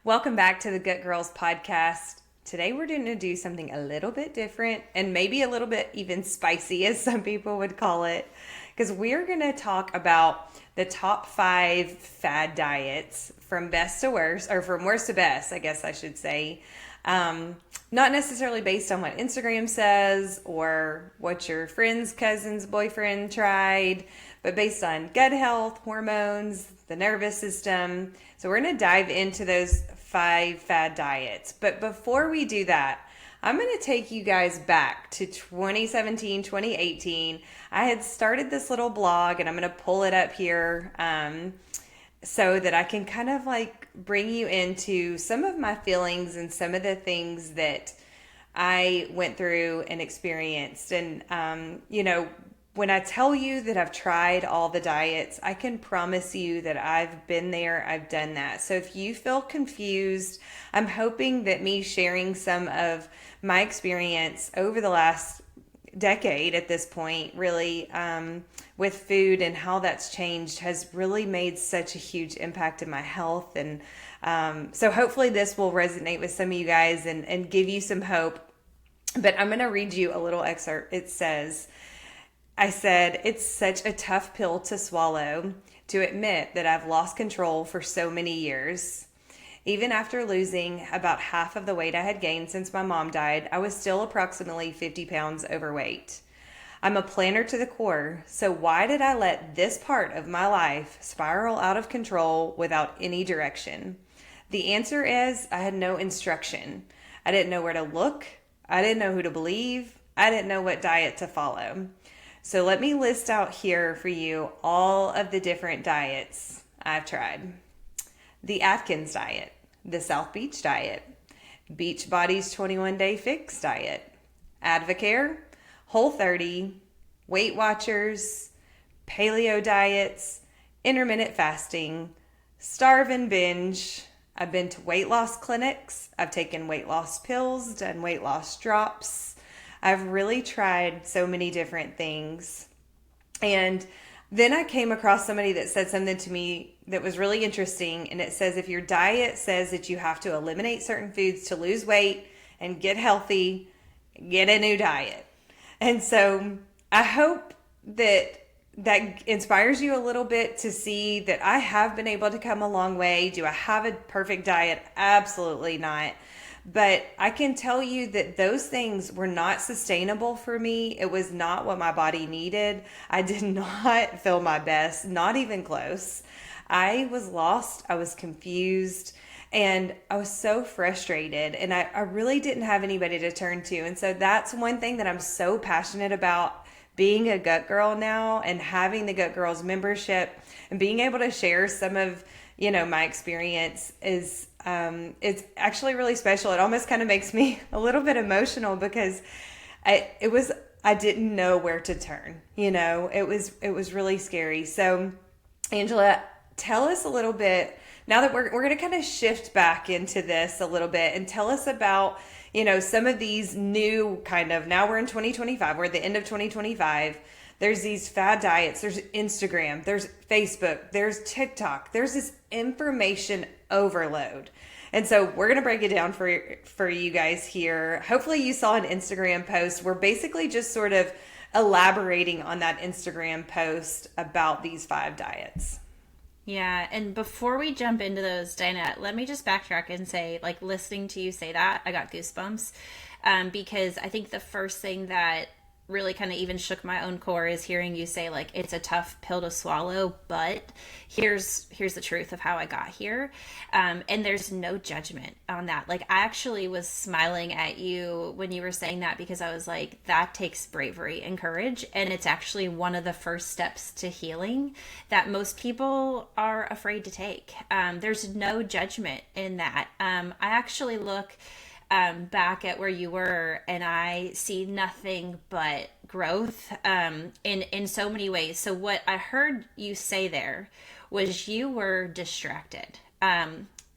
Welcome back to the Gut Girls podcast. Today we're going to do something a little bit different and maybe a little bit even spicy, as some people would call it, because we're going to talk about the top 5 fad diets from best to worst, or from worst to best, I guess I should say. Not necessarily based on what Instagram says or what your friend's cousin's boyfriend tried, but based on gut health, hormones, the nervous system. So we're going to dive into those 5 fad diets. But before we do that, I'm going to take you guys back to 2017, 2018. I had started this little blog and I'm going to pull it up here so that I can kind of like bring you into some of my feelings and some of the things that I went through and experienced. And, when I tell you that I've tried all the diets, I can promise you that I've been there, I've done that. So if you feel confused, I'm hoping that me sharing some of my experience over the last decade at this point, really, with food and how that's changed has really made such a huge impact in my health. And so hopefully this will resonate with some of you guys and give you some hope. But I'm going to read you a little excerpt. It says, I said, it's such a tough pill to swallow to admit that I've lost control for so many years. Even after losing about half of the weight I had gained since my mom died, I was still approximately 50 pounds overweight. I'm a planner to the core, so why did I let this part of my life spiral out of control without any direction? The answer is I had no instruction. I didn't know where to look. I didn't know who to believe. I didn't know what diet to follow. So let me list out here for you all of the different diets I've tried. The Atkins diet, the South Beach diet, Beachbody's 21-day fix diet, Advocare, Whole30, Weight Watchers, paleo diets, intermittent fasting, starve and binge. I've been to weight loss clinics. I've taken weight loss pills, done weight loss drops. I've really tried so many different things. And then I came across somebody that said something to me that was really interesting. And it says, if your diet says that you have to eliminate certain foods to lose weight and get healthy, get a new diet. And so I hope that that inspires you a little bit to see that I have been able to come a long way. Do I have a perfect diet? Absolutely not. But I can tell you that those things were not sustainable for me. It was not what my body needed. I did not feel my best, not even close. I was lost. I was confused. And I was so frustrated. And I really didn't have anybody to turn to. And so that's one thing that I'm so passionate about, being a Gut Girl now and having the Gut Girls membership and being able to share some of my experience is it's actually really special. It almost kind of makes me a little bit emotional because I didn't know where to turn. It was really scary. So Angela, tell us a little bit now that we're going to kind of shift back into this a little bit and tell us about some of these new now we're in 2025, we're at the end of 2025. There's these fad diets, there's Instagram, there's Facebook, there's TikTok, there's this information overload. And so we're going to break it down for you guys here. Hopefully you saw an Instagram post. We're basically just sort of elaborating on that Instagram post about these 5 diets. Yeah, and before we jump into those, Dinah, let me just backtrack and say, like, listening to you say that, I got goosebumps, because I think the first thing that really kind of even shook my own core is hearing you say, like, it's a tough pill to swallow, but here's the truth of how I got here. And there's no judgment on that. Like, I actually was smiling at you when you were saying that because I was like, that takes bravery and courage. And it's actually one of the first steps to healing that most people are afraid to take. There's no judgment in that. I actually look back at where you were and I see nothing but growth in so many ways. So what I heard you say there was you were distracted.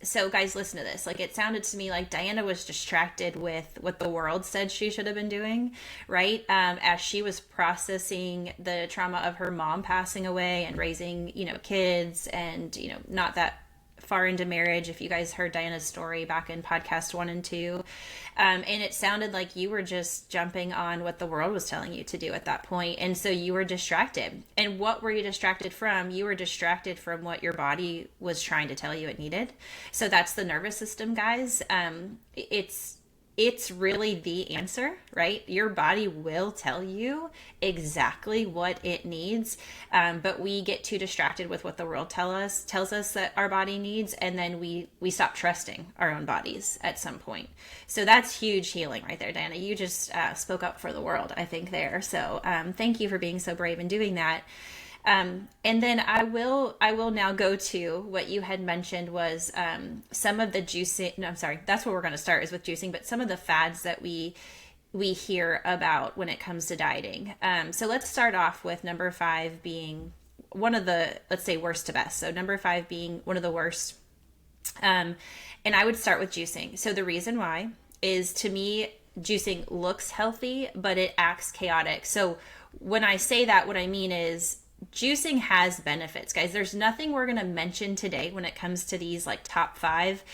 So guys, listen to this. Like, it sounded to me like Diana was distracted with what the world said she should have been doing, right? As she was processing the trauma of her mom passing away and raising, kids and, not that far into marriage, if you guys heard Diana's story back in podcast 1 and 2. And it sounded like you were just jumping on what the world was telling you to do at that point. And so you were distracted. And what were you distracted from? You were distracted from what your body was trying to tell you it needed. So that's the nervous system, guys. It's really the answer, right? Your body will tell you exactly what it needs, but we get too distracted with what the world tells us that our body needs, and then we stop trusting our own bodies at some point. So that's huge healing right there, Diana. You just spoke up for the world, I think, there. So thank you for being so brave and doing that. And then I will now go to what you had mentioned was some of the juicing. No, I'm sorry. That's where we're going to start is with juicing, but some of the fads that we hear about when it comes to dieting. So let's start off with number 5 being one of the, let's say, worst to best. So number 5 being one of the worst. And I would start with juicing. So the reason why is, to me, juicing looks healthy, but it acts chaotic. So when I say that, what I mean is, juicing has benefits, guys. There's nothing we're going to mention today when it comes to these like top 5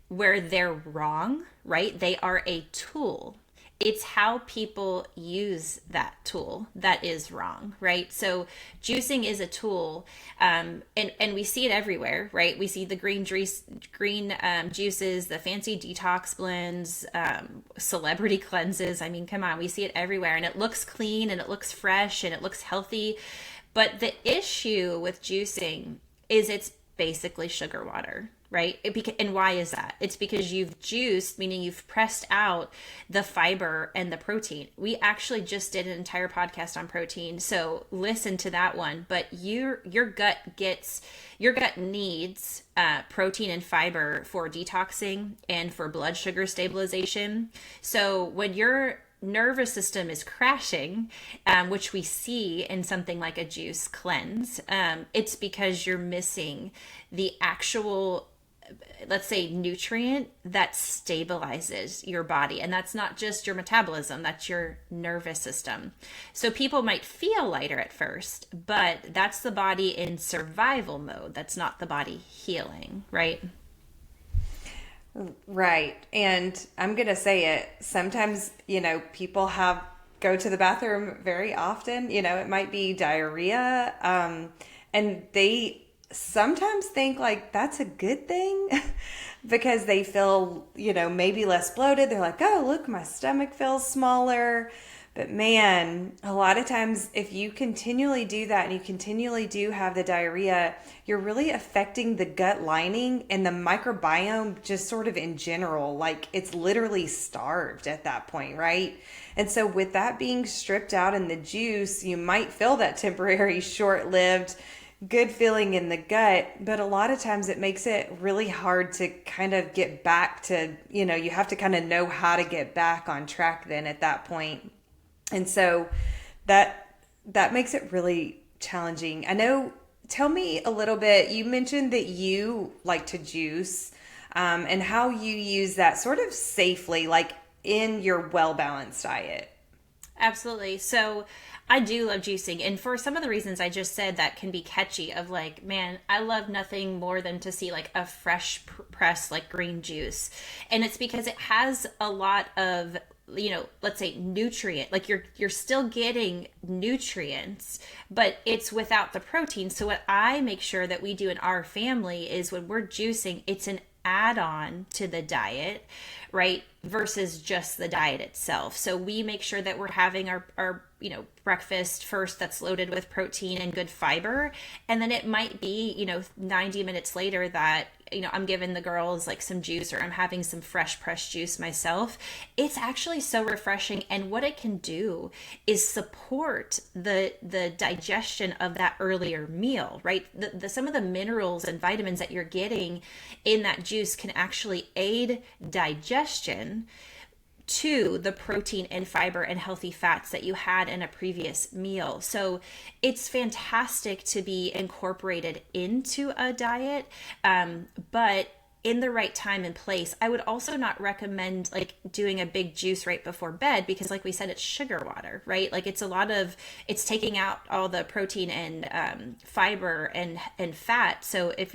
where they're wrong, right? They are a tool. It's how people use that tool that is wrong, right? So juicing is a tool, and we see it everywhere, right? We see the green juices, the fancy detox blends, celebrity cleanses. I mean, come on, we see it everywhere, and it looks clean, and it looks fresh, and it looks healthy. But the issue with juicing is it's basically sugar water, right? And why is that? It's because you've juiced, meaning you've pressed out the fiber and the protein. We actually just did an entire podcast on protein, so listen to that one. But your gut needs protein and fiber for detoxing and for blood sugar stabilization. So when your nervous system is crashing, which we see in something like a juice cleanse, it's because you're missing the actual, let's say, nutrient that stabilizes your body. And that's not just your metabolism, that's your nervous system. So people might feel lighter at first, but that's the body in survival mode. That's not the body healing, right? Right. And I'm going to say it. Sometimes, people go to the bathroom very often. It might be diarrhea. And they sometimes think like that's a good thing because they feel, maybe less bloated. They're like, oh, look, my stomach feels smaller. But man, a lot of times if you continually do that and you continually do have the diarrhea, you're really affecting the gut lining and the microbiome just sort of in general. Like it's literally starved at that point, right? And so with that being stripped out in the juice, you might feel that temporary, short-lived, good feeling in the gut, but a lot of times it makes it really hard to kind of get back to, you have to kind of know how to get back on track then at that point. And so that makes it really challenging. I know, tell me a little bit, you mentioned that you like to juice, and how you use that sort of safely, like in your well-balanced diet. Absolutely. So I do love juicing. And for some of the reasons I just said that can be catchy of like, man, I love nothing more than to see like a fresh press, like green juice. And it's because it has a lot of, let's say nutrient, like you're still getting nutrients, but it's without the protein. So what I make sure that we do in our family is when we're juicing, it's an add-on to the diet, right? Versus just the diet itself. So we make sure that we're having our breakfast first that's loaded with protein and good fiber. And then it might be, 90 minutes later that, I'm giving the girls like some juice, or I'm having some fresh pressed juice myself. It's actually so refreshing. And what it can do is support the digestion of that earlier meal, right? Some of the minerals and vitamins that you're getting in that juice can actually aid digestion to the protein and fiber and healthy fats that you had in a previous meal. So it's fantastic to be incorporated into a diet, but in the right time and place. I would also not recommend like doing a big juice right before bed, because like we said, it's sugar water, right? Like it's taking out all the protein and fiber and fat. So if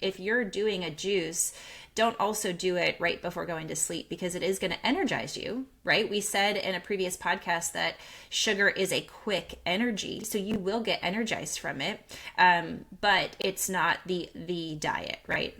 if you're doing a juice, don't also do it right before going to sleep, because it is going to energize you, right? We said in a previous podcast that sugar is a quick energy, so you will get energized from it, but it's not the diet, right?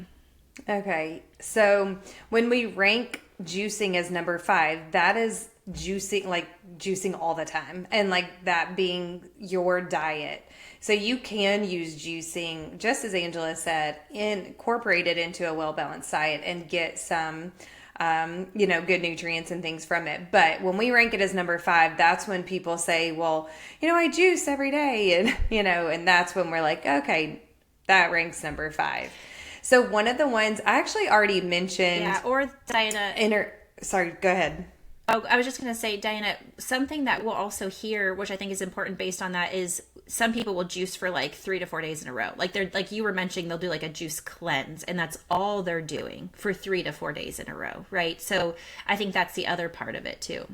Okay. So when we rank juicing as number 5, that is juicing, like juicing all the time, and like that being your diet. So you can use juicing, just as Angela said, incorporate it into a well-balanced diet and get some, good nutrients and things from it. But when we rank it as number 5, that's when people say, well, I juice every day. And, and that's when we're like, okay, that ranks number 5. So one of the ones I actually already mentioned. Yeah, or Diana. Sorry, go ahead. Oh, I was just going to say, Diana, something that we'll also hear, which I think is important based on that, is some people will juice for like 3 to 4 days in a row. Like they're, like you were mentioning, they'll do like a juice cleanse, and that's all they're doing for 3 to 4 days in a row, right? So I think that's the other part of it too.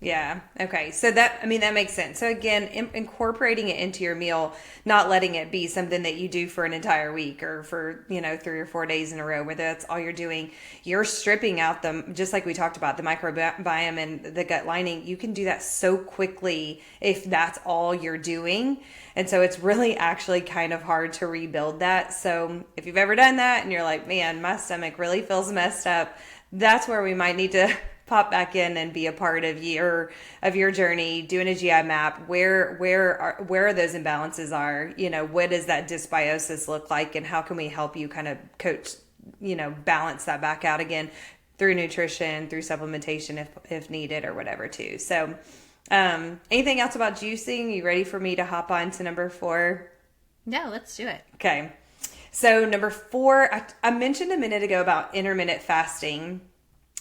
Yeah. Okay. So that makes sense. So again, incorporating it into your meal, not letting it be something that you do for an entire week or for, 3 or 4 days in a row, where that's all you're doing. You're stripping out just like we talked about, the microbiome and the gut lining. You can do that so quickly if that's all you're doing. And so it's really actually kind of hard to rebuild that. So if you've ever done that and you're like, man, my stomach really feels messed up, that's where we might need to pop back in and be a part of your journey, doing a GI map. Where are those imbalances are? What does that dysbiosis look like, and how can we help you kind of coach, balance that back out again through nutrition, through supplementation if needed, or whatever too. So, anything else about juicing? You ready for me to hop on to number 4? No, let's do it. Okay. So number 4, I mentioned a minute ago about intermittent fasting.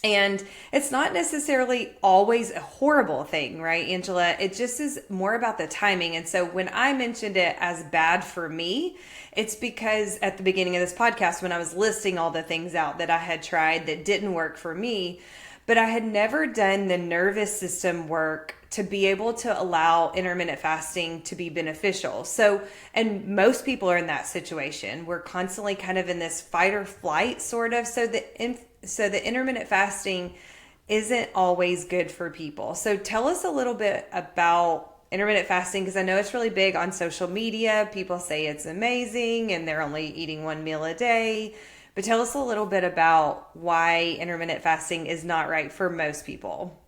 And it's not necessarily always a horrible thing, right, Angela? It just is more about the timing. And so when I mentioned it as bad for me, it's because at the beginning of this podcast, when I was listing all the things out that I had tried that didn't work for me, but I had never done the nervous system work to be able to allow intermittent fasting to be beneficial. So, and most people are in that situation. We're constantly kind of in this fight or flight sort of. So the intermittent fasting isn't always good for people. So tell us a little bit about intermittent fasting, because I know it's really big on social media. People say it's amazing and they're only eating 1 meal a day. But tell us a little bit about why intermittent fasting is not right for most people.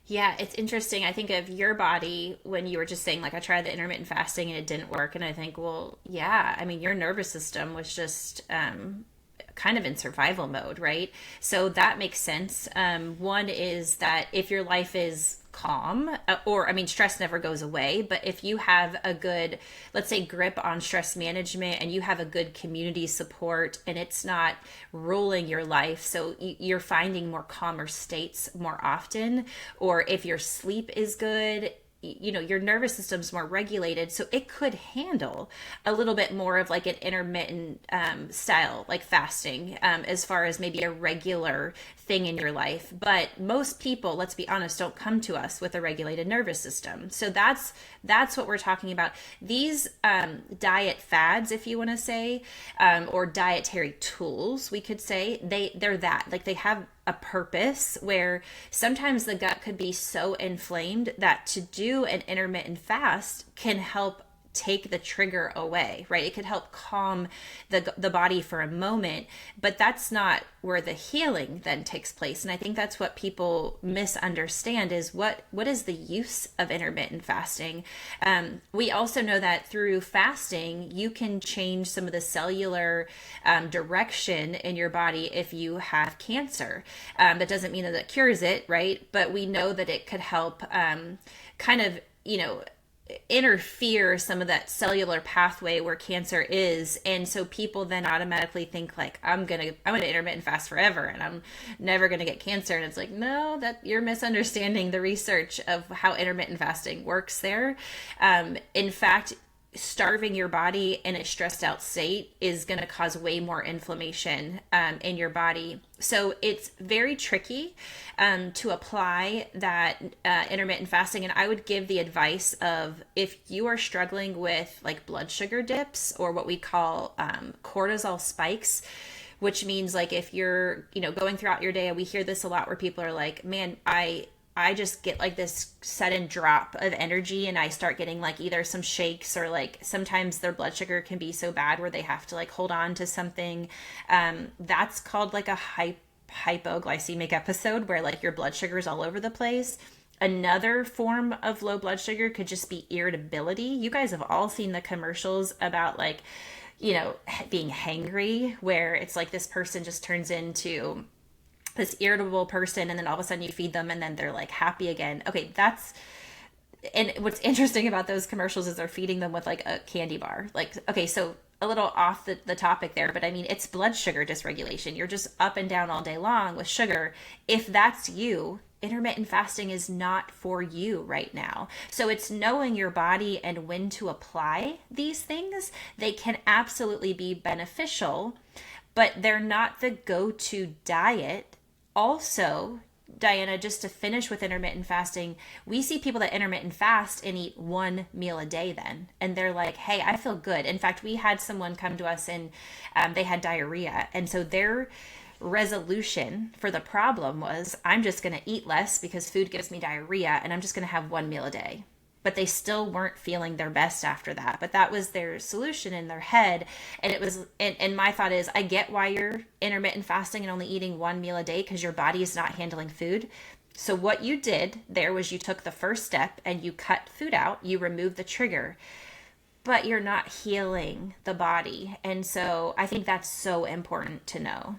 Yeah, it's interesting. I think of your body when you were just saying, like, I tried the intermittent fasting and it didn't work. And I think, well, yeah, I mean, your nervous system was just kind of in survival mode, right? So that makes sense. One is that if your life is calm, stress never goes away, but if you have a good, let's say, grip on stress management, and you have a good community support, and it's not ruling your life, so you're finding more calmer states more often, or if your sleep is good, your nervous system's more regulated, so it could handle a little bit more of like an intermittent style, like fasting, as far as maybe a regular thing in your life. But most people, let's be honest, don't come to us with a regulated nervous system. So that's what we're talking about. These diet fads, if you want to say, or dietary tools, we could say, they're that, like, they have a purpose, where sometimes the gut could be so inflamed that to do an intermittent fast can help take the trigger away, right? It could help calm the body for a moment, but that's not where the healing then takes place. And I think that's what people misunderstand, is what is the use of intermittent fasting. We also know that through fasting, you can change some of the cellular direction in your body if you have cancer. That doesn't mean that it cures it, right? But we know that it could help kind of, interfere some of that cellular pathway where cancer is. And so people then automatically think, like, I'm gonna intermittent fast forever and I'm never gonna get cancer. And it's like, no, that you're misunderstanding the research of how intermittent fasting works there. In fact, starving your body in a stressed out state is going to cause way more inflammation in your body. So it's very tricky to apply that intermittent fasting. And I would give the advice of, if you are struggling with like blood sugar dips, or what we call cortisol spikes, which means like if you're, going throughout your day, we hear this a lot where people are like, man, I just get like this sudden drop of energy, and I start getting like either some shakes, or like sometimes their blood sugar can be so bad where they have to like hold on to something. That's called like a hypoglycemic episode, where like your blood sugar is all over the place. Another form of low blood sugar could just be irritability. You guys have all seen the commercials about like, being hangry, where it's like this person just turns into this irritable person, and then all of a sudden you feed them and then they're like happy again. Okay, and what's interesting about those commercials is they're feeding them with like a candy bar. Like, okay, so a little off the topic there, but I mean, it's blood sugar dysregulation. You're just up and down all day long with sugar. If that's you, intermittent fasting is not for you right now. So it's knowing your body and when to apply these things. They can absolutely be beneficial, but they're not the go-to diet. Also, Diana, just to finish with intermittent fasting, we see people that intermittent fast and eat one meal a day then. And they're like, hey, I feel good. In fact, we had someone come to us and they had diarrhea. And so their resolution for the problem was, I'm just going to eat less because food gives me diarrhea, and I'm just going to have one meal a day. But they still weren't feeling their best after that. But that was their solution in their head. And it was, and my thought is, I get why you're intermittent fasting and only eating one meal a day, because your body is not handling food. So what you did there was you took the first step and you cut food out, you removed the trigger, but you're not healing the body. And so I think that's so important to know.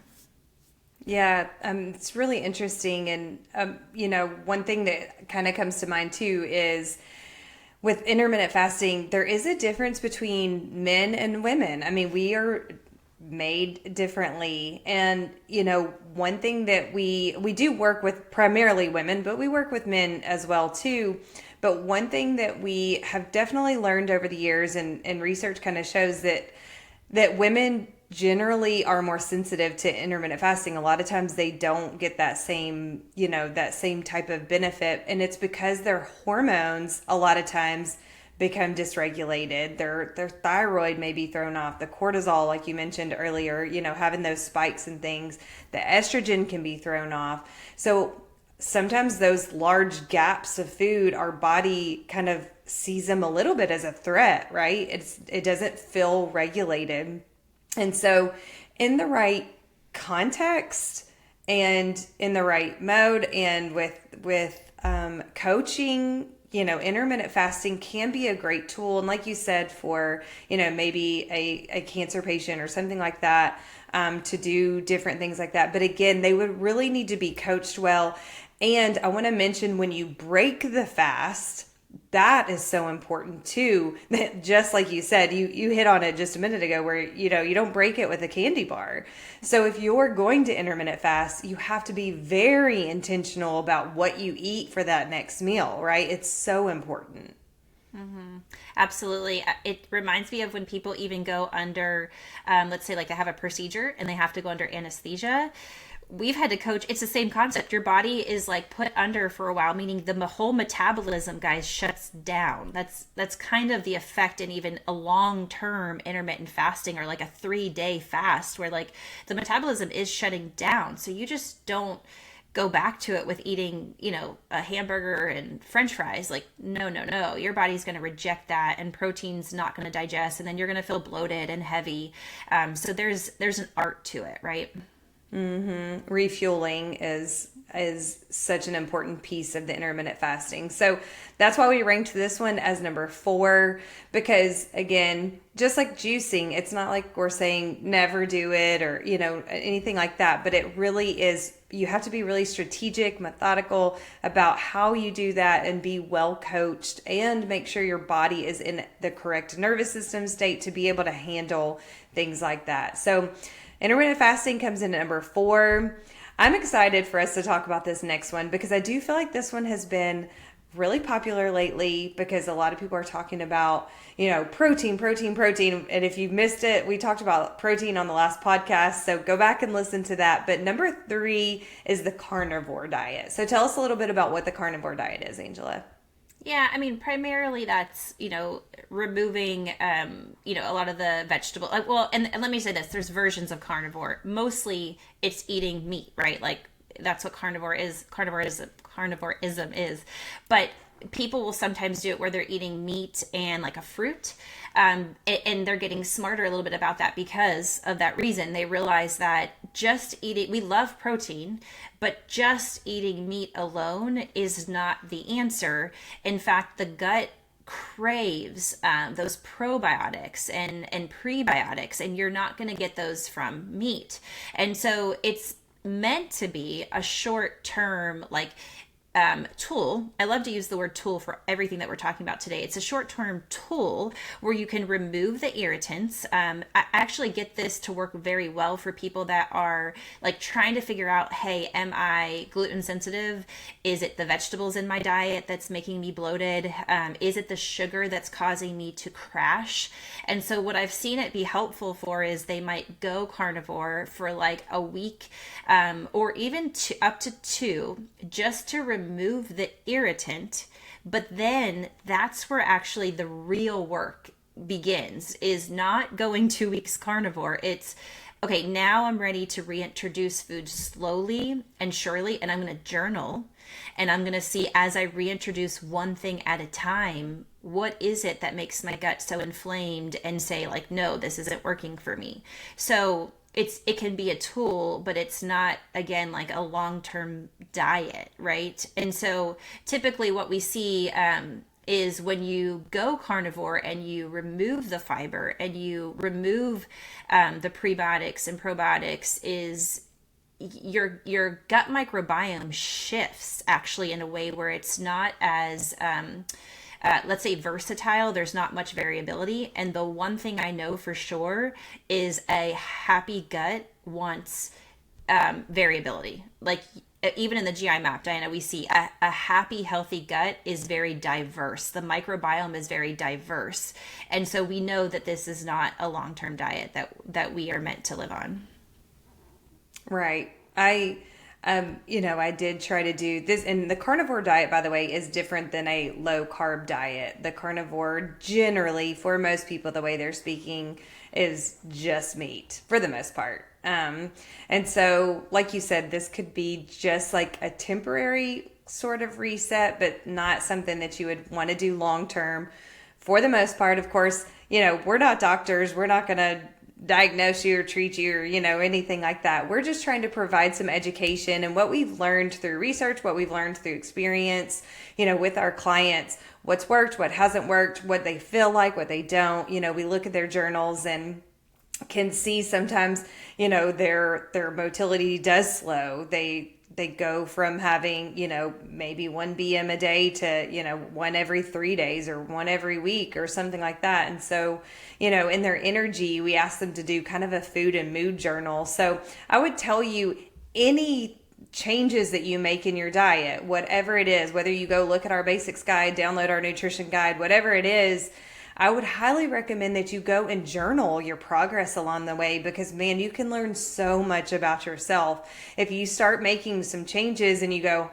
Yeah, it's really interesting. And, one thing that kind of comes to mind too is, with intermittent fasting, there is a difference between men and women. I mean, we are made differently. And, one thing that we do work with primarily women, but we work with men as well too. But one thing that we have definitely learned over the years, and research kind of shows that women generally are more sensitive to intermittent fasting. A lot of times they don't get that same type of benefit, and it's because their hormones a lot of times become dysregulated. Their thyroid may be thrown off, the cortisol, like you mentioned earlier, having those spikes and things, the estrogen can be thrown off. So sometimes those large gaps of food, our body kind of sees them a little bit as a threat, right? It doesn't feel regulated. And so in the right context and in the right mode, and with coaching, intermittent fasting can be a great tool. And like you said, for, maybe a cancer patient or something like that, to do different things like that. But again, they would really need to be coached well. And I want to mention, when you break the fast, that is so important too. Just like you said, you hit on it just a minute ago, where you don't break it with a candy bar. So if you're going to intermittent fast, you have to be very intentional about what you eat for that next meal, right? It's so important. Mm-hmm. Absolutely. It reminds me of when people even go under, let's say like they have a procedure and they have to go under anesthesia. We've had to coach. It's the same concept. Your body is like put under for a while, meaning the whole metabolism, guys, shuts down. That's kind of the effect in even a long-term intermittent fasting, or like a 3-day fast, where like the metabolism is shutting down. So you just don't go back to it with eating, a hamburger and French fries. Like, no. Your body's going to reject that, and protein's not going to digest, and then you're going to feel bloated and heavy. So there's an art to it, right? Mm-hmm. Refueling is such an important piece of the intermittent fasting. So that's why we ranked this one as number 4, because again, just like juicing, it's not like we're saying never do it or, anything like that, but it really is, you have to be really strategic, methodical about how you do that, and be well coached, and make sure your body is in the correct nervous system state to be able to handle things like that. So intermittent fasting comes in at number 4. I'm excited for us to talk about this next one, because I do feel like this one has been really popular lately because a lot of people are talking about, protein, protein, protein. And if you missed it, we talked about protein on the last podcast. So go back and listen to that. But number 3 is the carnivore diet. So tell us a little bit about what the carnivore diet is, Angela. Yeah, I mean, primarily that's, removing, a lot of the vegetable. Well, and let me say this, there's versions of carnivore. Mostly it's eating meat, right? Like that's what carnivore is. Carnivorism is. But people will sometimes do it where they're eating meat and like a fruit. And they're getting smarter a little bit about that because of that reason. They realize that just eating, we love protein, but just eating meat alone is not the answer. In fact, the gut craves those probiotics and prebiotics, and you're not going to get those from meat. And so it's meant to be a short term, like tool. I love to use the word tool for everything that we're talking about today. It's a short-term tool where you can remove the irritants. I actually get this to work very well for people that are like trying to figure out, hey, am I gluten sensitive? Is it the vegetables in my diet that's making me bloated? Is it the sugar that's causing me to crash? And so what I've seen it be helpful for is they might go carnivore for like a week or even up to 2, just to remove the irritant. But then that's where actually the real work begins, is not going 2 weeks carnivore. It's okay, now I'm ready to reintroduce food slowly and surely, and I'm going to journal, and I'm going to see, as I reintroduce one thing at a time, what is it that makes my gut so inflamed, and say like, no, this isn't working for me. So it can be a tool, but it's not, again, like a long-term diet, right? And so typically what we see is when you go carnivore and you remove the fiber and you remove the prebiotics and probiotics, is your gut microbiome shifts actually in a way where it's not as let's say versatile. There's not much variability. And the one thing I know for sure is a happy gut wants variability. Like even in the GI map, Diana, we see a happy, healthy gut is very diverse. The microbiome is very diverse. And so we know that this is not a long-term diet that we are meant to live on. Right. I did try to do this, and the carnivore diet, by the way, is different than a low carb diet. The carnivore, generally, for most people, the way they're speaking is just meat for the most part. And so, like you said, this could be just like a temporary sort of reset, but not something that you would want to do long term. For the most part, of course, we're not doctors. We're not going to diagnose you or treat you or anything like that. We're just trying to provide some education and what we've learned through research, what we've learned through experience, with our clients, what's worked, what hasn't worked, what they feel like, what they don't. We look at their journals and can see sometimes their motility does slow. They go from having, maybe 1 BM a day to, 1 every 3 days or 1 every week or something like that. And so, in their energy, we ask them to do kind of a food and mood journal. So I would tell you, any changes that you make in your diet, whatever it is, whether you go look at our basics guide, download our nutrition guide, whatever it is, I would highly recommend that you go and journal your progress along the way, because man, you can learn so much about yourself. If you start making some changes and you go,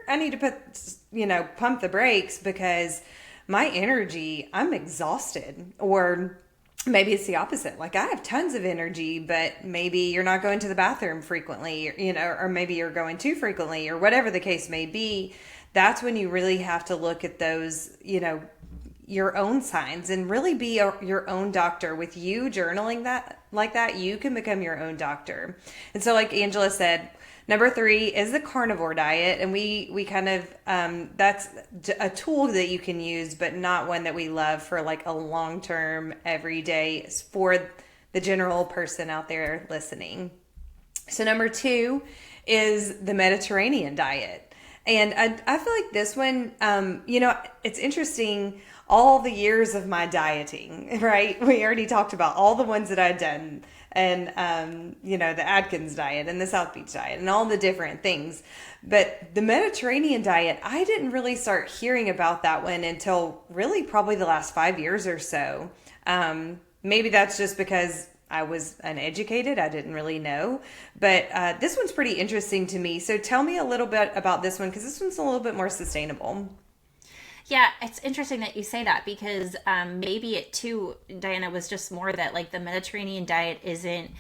I need to pump the brakes because my energy, I'm exhausted. Or maybe it's the opposite. Like I have tons of energy, but maybe you're not going to the bathroom frequently, or maybe you're going too frequently, or whatever the case may be. That's when you really have to look at those, your own signs and really be your own doctor. With you journaling that like that, you can become your own doctor. And so like Angela said, number 3 is the carnivore diet. And we kind of, that's a tool that you can use, but not one that we love for like a long-term everyday for the general person out there listening. So number 2 is the Mediterranean diet. And I feel like this one, it's interesting. All the years of my dieting, right? We already talked about all the ones that I'd done. and the Atkins diet and the South Beach diet and all the different things. But the Mediterranean diet, I didn't really start hearing about that one until really probably the last 5 years or so. Maybe that's just because I was uneducated. I didn't really know. But this one's pretty interesting to me. So tell me a little bit about this one, because this one's a little bit more sustainable. Yeah, it's interesting that you say that because maybe it too, Diana, was just more that like the Mediterranean diet isn't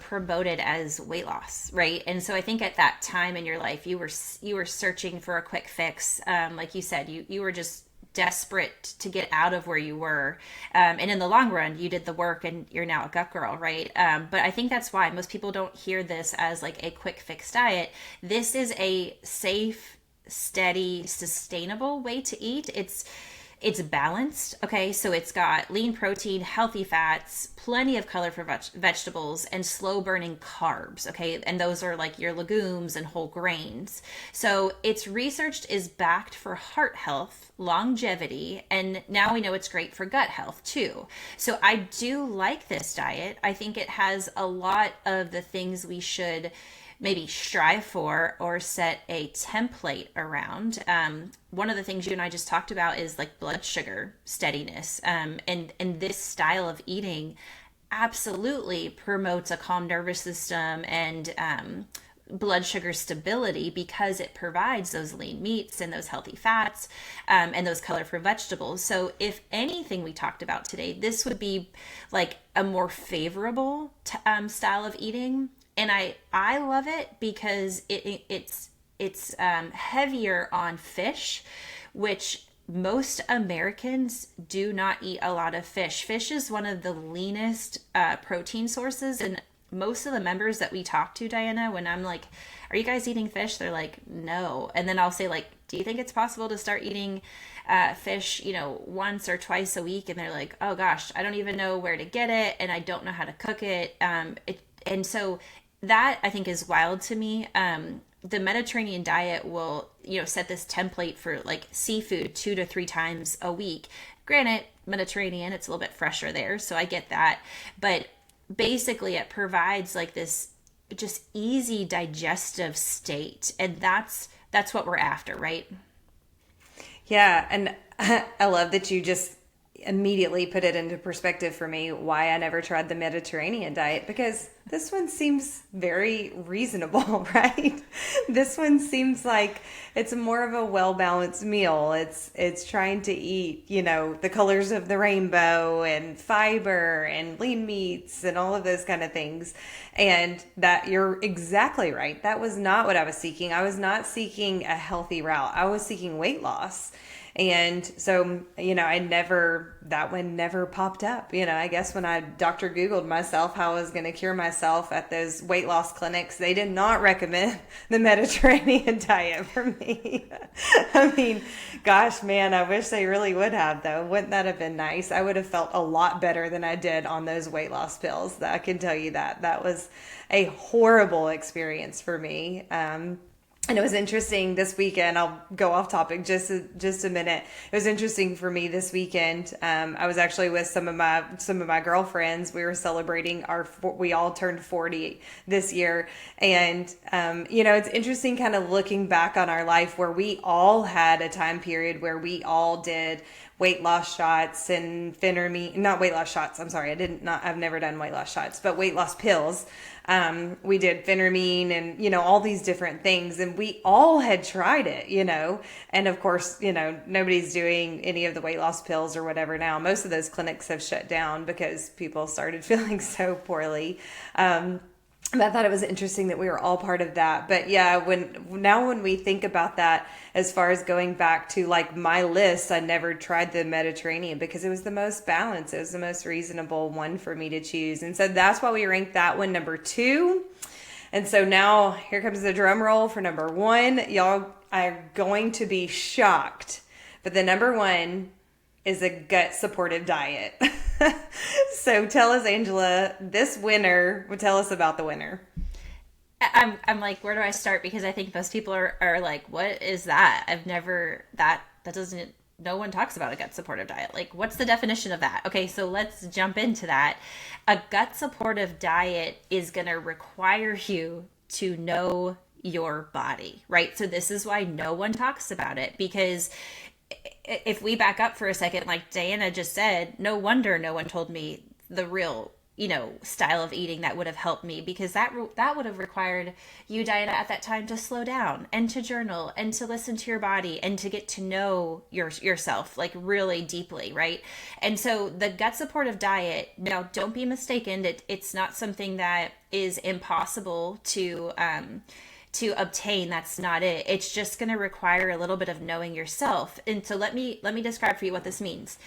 promoted as weight loss, right? And so I think at that time in your life, you were searching for a quick fix. Like you said, you were just desperate to get out of where you were. And in the long run, you did the work and you're now a gut girl, right? But I think that's why most people don't hear this as like a quick fix diet. This is a safe, steady, sustainable way to eat. It's balanced. Okay, so it's got lean protein, healthy fats, plenty of color for vegetables, and slow burning carbs. Okay, and those are like your legumes and whole grains. So its research is backed for heart health, longevity, and now we know it's great for gut health too. So I do like this diet. I think it has a lot of the things we should maybe strive for or set a template around. One of the things you and I just talked about is like blood sugar steadiness. And this style of eating absolutely promotes a calm nervous system and blood sugar stability because it provides those lean meats and those healthy fats and those colorful vegetables. So if anything we talked about today, this would be like a more favorable style of eating. And I love it because it's heavier on fish, which most Americans do not eat a lot of fish. Fish is one of the leanest protein sources, and most of the members that we talk to, Diana, when I'm like, "Are you guys eating fish?" They're like, "No," and then I'll say like, "Do you think it's possible to start eating fish, once or twice a week?" And they're like, "Oh gosh, I don't even know where to get it, and I don't know how to cook it." And so that I think is wild to me. The Mediterranean diet will, set this template for like seafood 2 to 3 times a week. Granted, Mediterranean, it's a little bit fresher there, so I get that. But basically, it provides like this just easy digestive state, and that's what we're after, right? Yeah, and I love that you just immediately put it into perspective for me why I never tried the Mediterranean diet, because this one seems very reasonable, right? This one seems like it's more of a well-balanced meal. It's trying to eat, the colors of the rainbow and fiber and lean meats and all of those kind of things. And that you're exactly right. That was not what I was seeking. I was not seeking a healthy route. I was seeking weight loss. And so, that one never popped up. I guess when I Dr. Googled myself how I was going to cure myself at those weight loss clinics, they did not recommend the Mediterranean diet for me. I mean, gosh, man, I wish they really would have, though. Wouldn't that have been nice? I would have felt a lot better than I did on those weight loss pills. I can tell you that. That was a horrible experience for me. And it was interesting this weekend. I'll go off topic just a minute. It was interesting for me this weekend. I was actually with some of my girlfriends. We were celebrating we all turned 40 this year, and it's interesting kind of looking back on our life where we all had a time period where we all did weight loss shots and not weight loss shots. I'm sorry. I've never done weight loss shots, but weight loss pills. We did phentermine and, all these different things, and we all had tried it, and of course, nobody's doing any of the weight loss pills or whatever now. Most of those clinics have shut down because people started feeling so poorly. And I thought it was interesting that we were all part of that. But yeah, when we think about that, as far as going back to like my list, I never tried the Mediterranean because it was the most balanced. It was the most reasonable one for me to choose. And so that's why we ranked that one number 2. And so now here comes the drum roll for number 1. Y'all are going to be shocked. But the number 1 is a gut supportive diet. So tell us, Angela, this winner, tell us about the winner. I'm like, where do I start? Because I think most people are like, what is that? I've never, that doesn't no one talks about a gut supportive diet. Like, what's the definition of that? Okay, so let's jump into that. A gut supportive diet is going to require you to know your body, right? So this is why no one talks about it, because if we back up for a second, like Diana just said, no wonder no one told me the real, style of eating that would have helped me, because that would have required you, Diana, at that time to slow down and to journal and to listen to your body and to get to know yourself like really deeply, right? And so the gut supportive diet, now don't be mistaken, it's not something that is impossible to obtain. That's not it. It's just going to require a little bit of knowing yourself. And so let me describe for you what this means.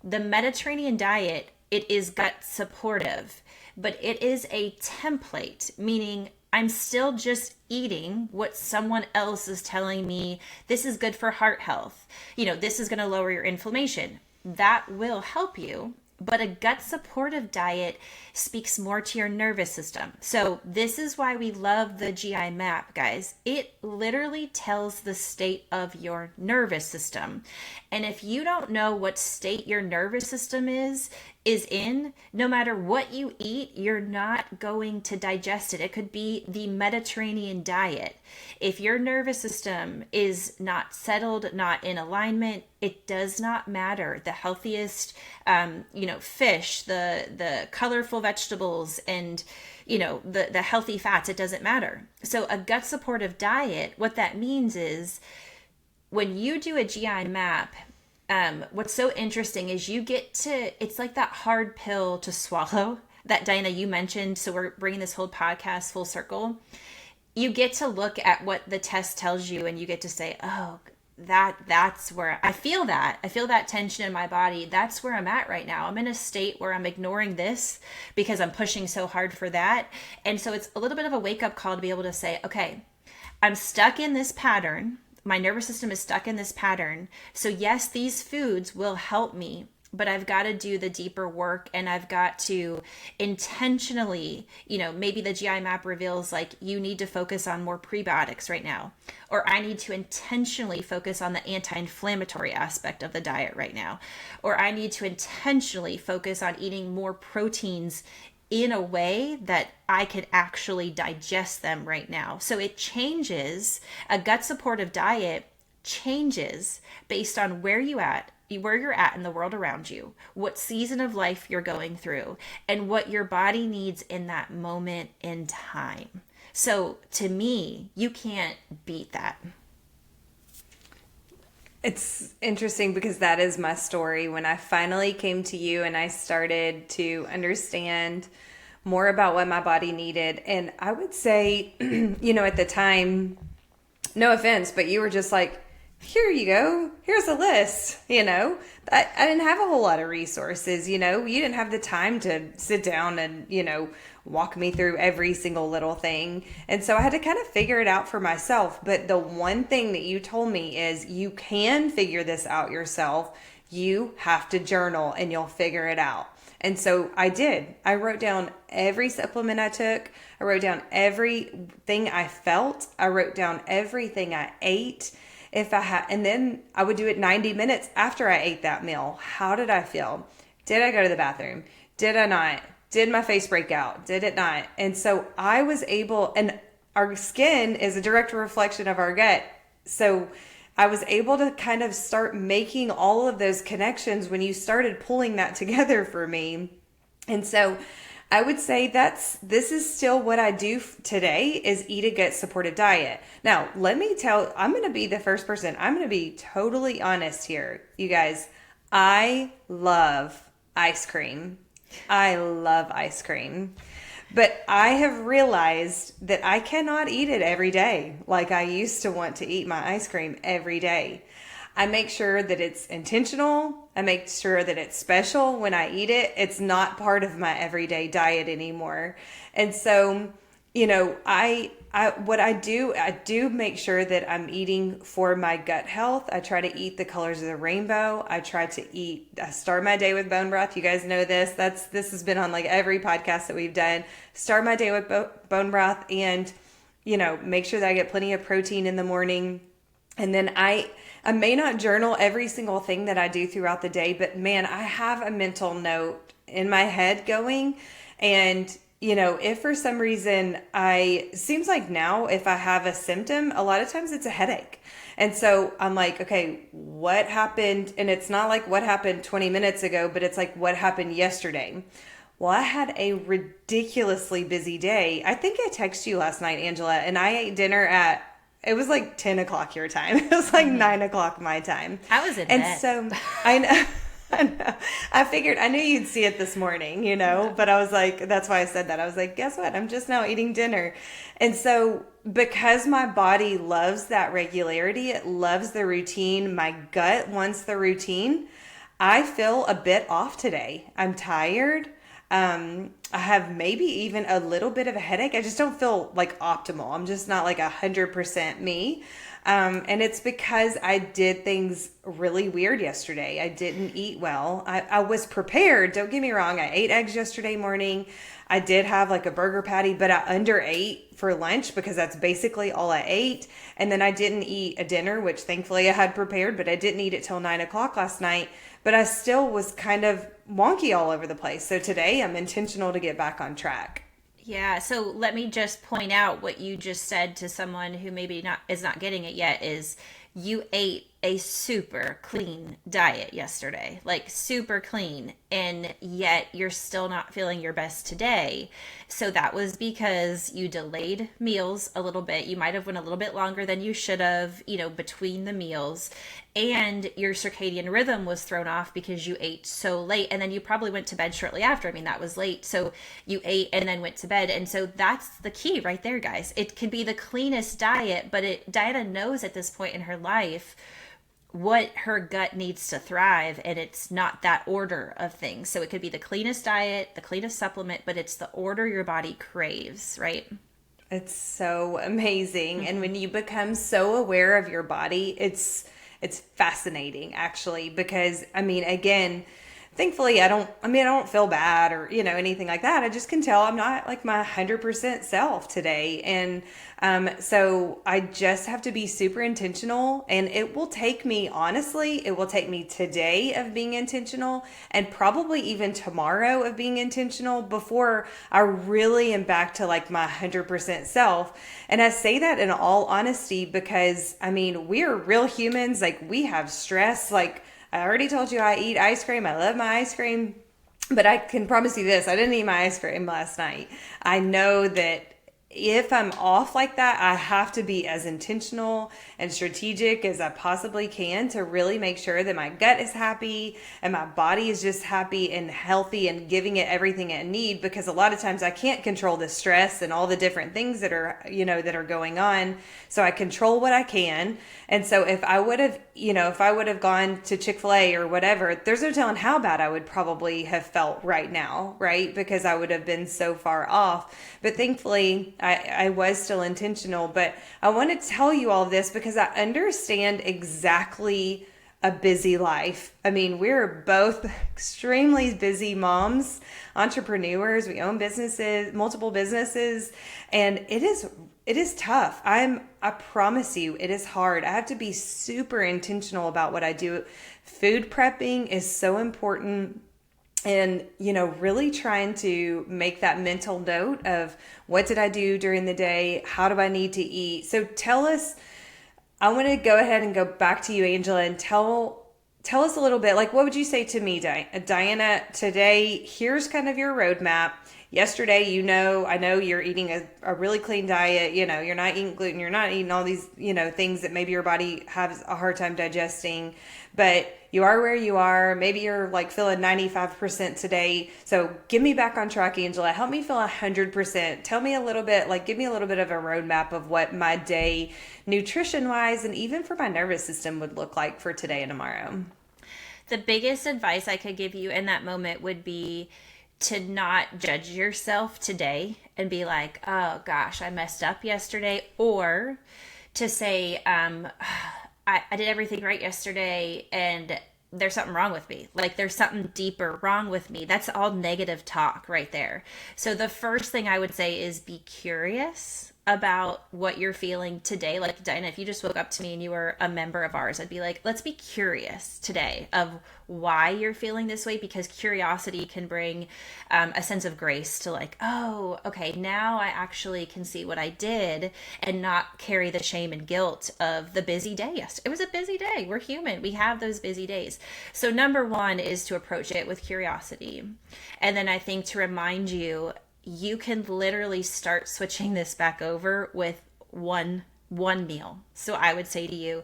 The Mediterranean diet, it is gut supportive, but it is a template, meaning I'm still just eating what someone else is telling me. This is good for heart health. This is going to lower your inflammation. That will help you. But a gut supportive diet speaks more to your nervous system. So this is why we love the GI map, guys. It literally tells the state of your nervous system. And if you don't know what state your nervous system is in, no matter what you eat, you're not going to digest it. It could be the Mediterranean diet. If your nervous system is not settled, not in alignment, it does not matter. The healthiest, fish, the colorful vegetables, and the healthy fats, it doesn't matter. So a gut supportive diet, what that means is when you do a GI map, what's so interesting is it's like that hard pill to swallow that, Diana, you mentioned. So we're bringing this whole podcast full circle. You get to look at what the test tells you and you get to say, oh, that's where I feel that. I feel that tension in my body. That's where I'm at right now. I'm in a state where I'm ignoring this because I'm pushing so hard for that. And so it's a little bit of a wake-up call to be able to say, okay, I'm stuck in this pattern. My nervous system is stuck in this pattern. So yes, these foods will help me, but I've got to do the deeper work, and I've got to intentionally, maybe the GI map reveals like you need to focus on more prebiotics right now, or I need to intentionally focus on the anti-inflammatory aspect of the diet right now, or I need to intentionally focus on eating more proteins in a way that I could actually digest them right now. So it changes. A gut supportive diet changes based on where you're at in the world around you, what season of life you're going through, and what your body needs in that moment in time. So to me, you can't beat that. It's interesting because that is my story. When I finally came to you and I started to understand more about what my body needed. And I would say, at the time, no offense, but you were just like, here you go. Here's a list. I didn't have a whole lot of resources. You didn't have the time to sit down and, walk me through every single little thing. And so I had to kind of figure it out for myself. But the one thing that you told me is you can figure this out yourself. You have to journal and you'll figure it out. And so I did. I wrote down every supplement I took. I wrote down everything I felt. I wrote down everything I ate. And then I would do it 90 minutes after I ate that meal. How did I feel? Did I go to the bathroom? Did I not? Did my face break out? Did it not? And so I was able, and our skin is a direct reflection of our gut. So I was able to kind of start making all of those connections when you started pulling that together for me. And so I would say this is still what I do today is eat a gut supported diet. Now, I'm going to be the first person. I'm going to be totally honest here. You guys, I love ice cream. I love ice cream. But I have realized that I cannot eat it every day like I used to want to eat my ice cream every day. I make sure that it's intentional. I make sure that it's special when I eat it. It's not part of my everyday diet anymore. And so, I do make sure that I'm eating for my gut health. I try to eat the colors of the rainbow. I start my day with bone broth. You guys know this. This has been on like every podcast that we've done. Start my day with bone broth and, make sure that I get plenty of protein in the morning. And then I may not journal every single thing that I do throughout the day, but man, I have a mental note in my head going. And if for some reason seems like now if I have a symptom, a lot of times it's a headache. And so I'm like, okay, what happened? And it's not like what happened 20 minutes ago, but it's like what happened yesterday. Well, I had a ridiculously busy day. I think I texted you last night, Angela, and I ate dinner at, it was like 10 o'clock your time. It was like 9 o'clock my time. I was in And bed. so I know, I know. I figured, I knew you'd see it this morning, but I was like, that's why I said that. I was like, guess what? I'm just now eating dinner. And so because my body loves that regularity, it loves the routine, my gut wants the routine, I feel a bit off today. I'm tired. I have maybe even a little bit of a headache. I just don't feel like optimal. I'm just not like 100% me. And it's because I did things really weird yesterday. I didn't eat well. I was prepared. Don't get me wrong. I ate eggs yesterday morning. I did have like a burger patty, but I underate for lunch because that's basically all I ate. And then I didn't eat a dinner, which thankfully I had prepared, but I didn't eat it till 9 o'clock last night. But I still was kind of wonky all over the place. So today I'm intentional to get back on track. Yeah, so let me just point out what you just said to someone who maybe not is not getting it yet is you ate a super clean diet yesterday, like super clean, and yet you're still not feeling your best today. So that was because you delayed meals a little bit. You might have went a little bit longer than you should have, between the meals. And your circadian rhythm was thrown off because you ate so late. And then you probably went to bed shortly after. I mean, that was late. So you ate and then went to bed. And so that's the key right there, guys. It can be the cleanest diet, but Diana knows at this point in her life what her gut needs to thrive, and it's not that order of things. So it could be the cleanest diet, the cleanest supplement, but it's the order your body craves, right? It's so amazing. And when you become so aware of your body, it's fascinating actually because I mean again, thankfully I don't feel bad or anything like that. I just can tell I'm not like my 100% self today. And so I just have to be super intentional, and it will take me, honestly, it will take me today of being intentional and probably even tomorrow of being intentional before I really am back to like my 100% self. And I say that in all honesty because I mean, we're real humans. Like we have stress. Like I already told you I eat ice cream. I love my ice cream. But I can promise you this, I didn't eat my ice cream last night. I know that if I'm off like that, I have to be as intentional and strategic as I possibly can to really make sure that my gut is happy and my body is just happy and healthy and giving it everything it needs, because a lot of times I can't control the stress and all the different things that are going on. So I control what I can. And so if I would have gone to Chick-fil-A or whatever, there's no telling how bad I would probably have felt right now, right? Because I would have been so far off. But thankfully, I was still intentional. But I want to tell you all this because I understand exactly a busy life. I mean, we're both extremely busy moms, entrepreneurs. We own businesses, multiple businesses, and it is tough. I promise you, it is hard. I have to be super intentional about what I do. Food prepping is so important. And, really trying to make that mental note of what did I do during the day? How do I need to eat? So tell us, I want to go ahead and go back to you, Angela, and tell us a little bit, like, what would you say to me, Diana, today? Here's kind of your roadmap. Yesterday, I know you're eating a really clean diet. You're not eating gluten. You're not eating all these, things that maybe your body has a hard time digesting. But you are where you are. Maybe you're like feeling 95% today. So give me back on track, Angela. Help me feel 100%. Tell me a little bit, like give me a little bit of a roadmap of what my day, nutrition-wise, and even for my nervous system would look like for today and tomorrow. The biggest advice I could give you in that moment would be to not judge yourself today and be like, oh gosh, I messed up yesterday. Or to say, I did everything right yesterday and there's something wrong with me. Like there's something deeper wrong with me. That's all negative talk right there. So the first thing I would say is be curious about what you're feeling today. Like, Dinah, if you just woke up to me and you were a member of ours, I'd be like, let's be curious today of why you're feeling this way, because curiosity can bring a sense of grace to, like, oh, okay, now I actually can see what I did and not carry the shame and guilt of the busy day. Yes, it was a busy day. We're human. We have those busy days. So number one is to approach it with curiosity. And then I think to remind you, you can literally start switching this back over with one meal. So I would say to you,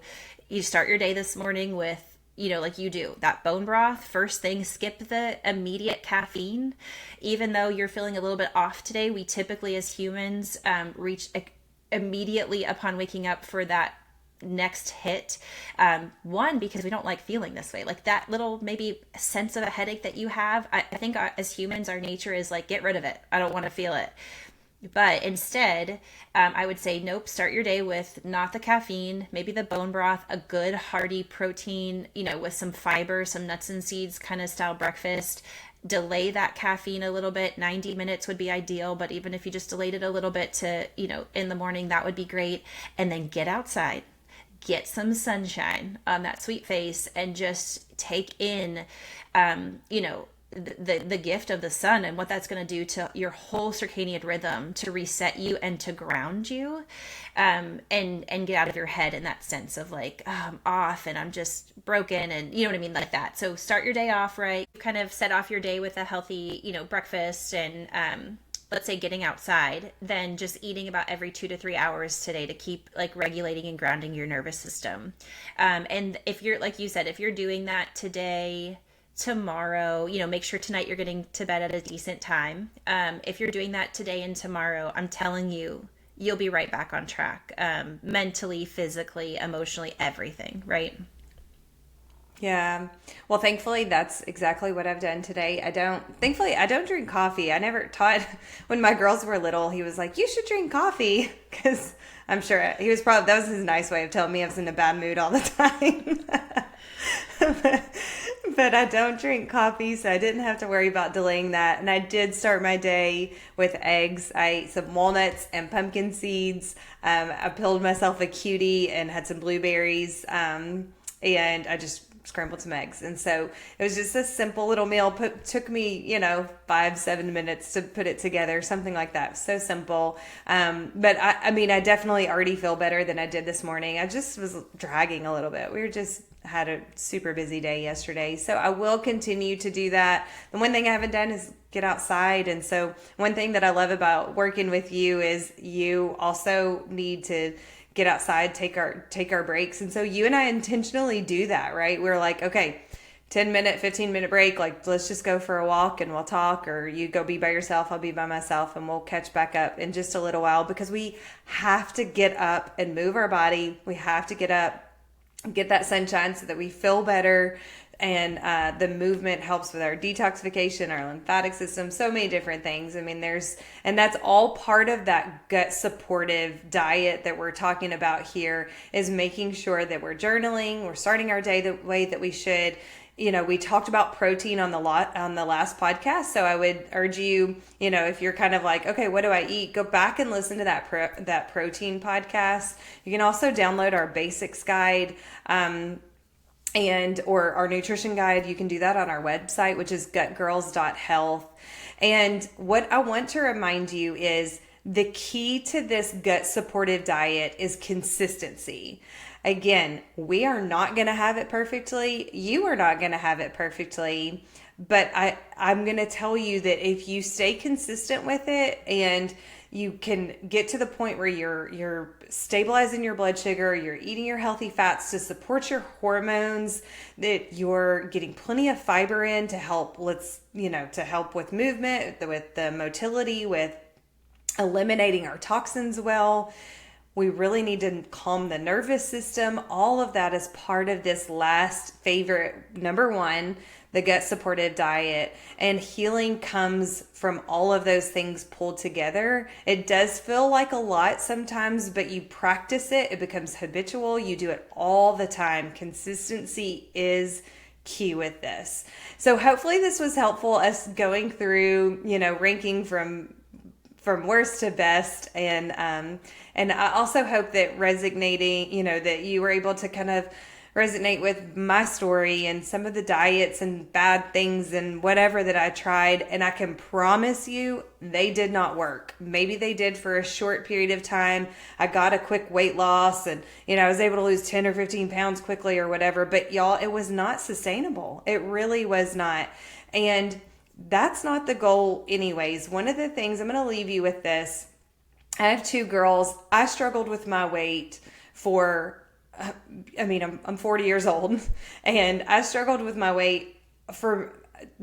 you start your day this morning with, like you do, that bone broth first thing. Skip the immediate caffeine. Even though you're feeling a little bit off today, we typically as humans reach immediately upon waking up for that next hit. One, because we don't like feeling this way, like that little maybe sense of a headache that you have. I think as humans, our nature is like, get rid of it. I don't want to feel it. But instead, I would say, nope, start your day with not the caffeine, maybe the bone broth, a good hearty protein, with some fiber, some nuts and seeds kind of style breakfast. Delay that caffeine a little bit. 90 minutes would be ideal, but even if you just delayed it a little bit to, in the morning, that would be great. And then get outside. Get some sunshine on that sweet face and just take in, the gift of the sun and what that's going to do to your whole circadian rhythm, to reset you and to ground you, and get out of your head in that sense of like, oh, I'm off and I'm just broken, and you know what I mean, like that. So start your day off right. Kind of set off your day with a healthy, breakfast and let's say getting outside, then just eating about every 2 to 3 hours today to keep like regulating and grounding your nervous system. And if you're, like you said, if you're doing that today, tomorrow, make sure tonight you're getting to bed at a decent time. If you're doing that today and tomorrow, I'm telling you, you'll be right back on track, mentally, physically, emotionally, everything, right? Yeah. Well, thankfully, that's exactly what I've done today. Thankfully, I don't drink coffee. I never taught, when my girls were little, he was like, you should drink coffee. Because I'm sure that was his nice way of telling me I was in a bad mood all the time. But I don't drink coffee, so I didn't have to worry about delaying that. And I did start my day with eggs. I ate some walnuts and pumpkin seeds. I peeled myself a cutie and had some blueberries. And I just scrambled some eggs. And so it was just a simple little meal. Took me, 5-7 minutes to put it together, something like that. So simple. But I definitely already feel better than I did this morning. I just was dragging a little bit. Had a super busy day yesterday. So I will continue to do that. The one thing I haven't done is get outside. And so one thing that I love about working with you is you also need to get outside, take our breaks. And so you and I intentionally do that, right? We're like, okay, 10-minute, 15-minute break. Like, let's just go for a walk and we'll talk, or you go be by yourself, I'll be by myself, and we'll catch back up in just a little while, because we have to get up and move our body. We have to get up, get that sunshine so that we feel better. And the movement helps with our detoxification, our lymphatic system, so many different things. And that's all part of that gut supportive diet that we're talking about here, is making sure that we're journaling, we're starting our day the way that we should. We talked about protein on the last podcast. So I would urge you, if you're kind of like, okay, what do I eat? Go back and listen to that protein podcast. You can also download our basics guide, or our nutrition guide. You can do that on our website, which is gutgirls.health. And what I want to remind you is the key to this gut supportive diet is consistency. Again, we are not going to have it perfectly. You are not going to have it perfectly. But I'm going to tell you that if you stay consistent with it, and you can get to the point where you're stabilizing your blood sugar, you're eating your healthy fats to support your hormones, that you're getting plenty of fiber in to help to help with movement, with the motility, with eliminating our toxins well. We really need to calm the nervous system. All of that is part of this last favorite, number one, the gut supportive diet. And healing comes from all of those things pulled together. It does feel like a lot sometimes, but you practice it, it becomes habitual. You do it all the time. Consistency is key with this. So hopefully this was helpful, us going through, ranking from from worst to best. And I also hope that resonating, that you were able to kind of resonate with my story and some of the diets and bad things and whatever that I tried. And I can promise you they did not work. Maybe they did for a short period of time. I got a quick weight loss and, I was able to lose 10 or 15 pounds quickly or whatever. But y'all, it was not sustainable. It really was not. And that's not the goal anyways. One of the things, I'm going to leave you with this. I have two girls. I struggled with my weight for I'm 40 years old, and I struggled with my weight for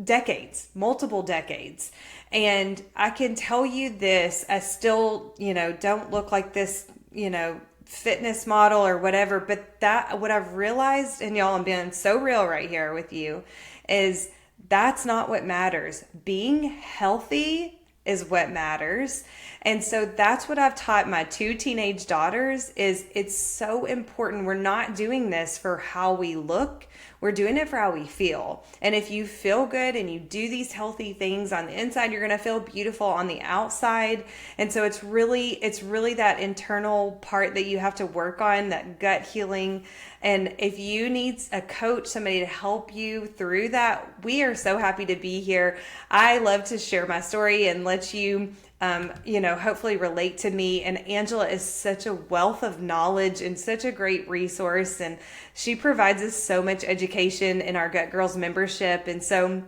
decades, multiple decades. And I can tell you this, I still, don't look like this, fitness model or whatever, but what I've realized, and y'all, I'm being so real right here with you, is that's not what matters. Being healthy is what matters. And so that's what I've taught my two teenage daughters is it's so important. We're not doing this for how we look. We're doing it for how we feel. And if you feel good and you do these healthy things on the inside, you're going to feel beautiful on the outside. And so it's really that internal part that you have to work on, that gut healing. And if you need a coach, somebody to help you through that, we are so happy to be here. I love to share my story and let you hopefully relate to me. And Angela is such a wealth of knowledge and such a great resource. And she provides us so much education in our Gut Girls membership. And so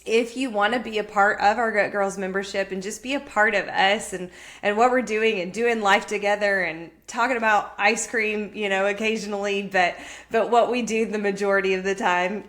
if you want to be a part of our Gut Girls membership and just be a part of us and what we're doing and doing life together and talking about ice cream, occasionally, but what we do the majority of the time,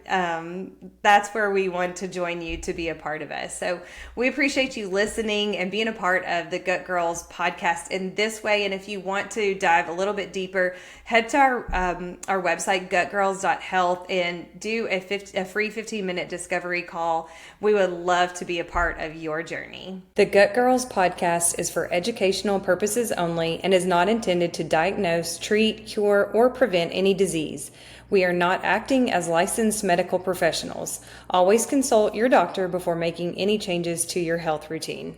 that's where we want to join you to be a part of us. So we appreciate you listening and being a part of the Gut Girls podcast in this way. And if you want to dive a little bit deeper, head to our website, gutgirls.health, and do a free 15-minute discovery call. We would love to be a part of your journey. The Gut Girls podcast is for educational purposes only and is not intended to diagnose, treat, cure, or prevent any disease. We are not acting as licensed medical professionals. Always consult your doctor before making any changes to your health routine.